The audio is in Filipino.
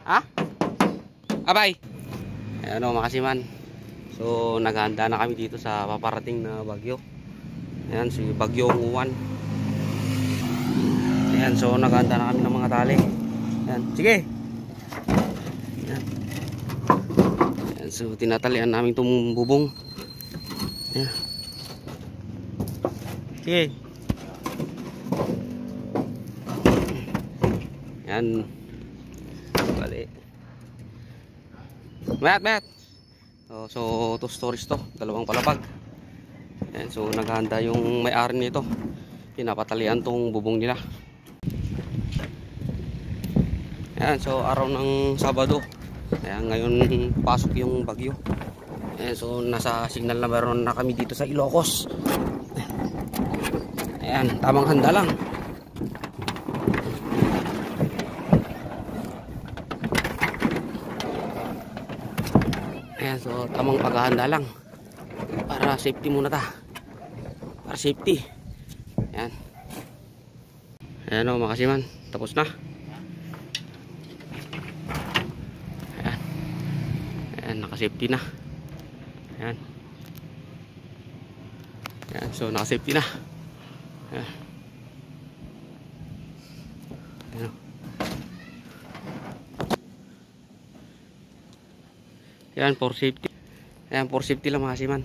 Ha? Abay. Ayan o mga kasiman. So naghahanda na kami dito sa paparating na bagyo. Ayan si Bagyong Uwan. Ayan so naghahanda na kami ng mga tali. Ayan. Sige. Ayan. Ayan so tinatalian namin itong bubong. Ayan. Sige. Ayan. Bali. Mat. So 2 stories to, dalawang palapag. Ayan, so naghahanda yung may-ari nito. Pinapatalian tong bubong nila. Ayan, so araw ng Sabado. Ayan, ngayon pasok yung bagyo. Ayan, so nasa signal na meron na kami dito sa Ilocos. Ayan, tamang handa lang. Ayan, so tamang paghahanda lang. Para safety muna ta. Para safety. Ayan. Ayan o mga kasiman. Tapos na. Ayan. Ayan, naka-safety na. Ayan. Ayan, so naka-safety na. Ayan. Ayan. Ayan, for safety. Ayan, for safety lang mga kasiman.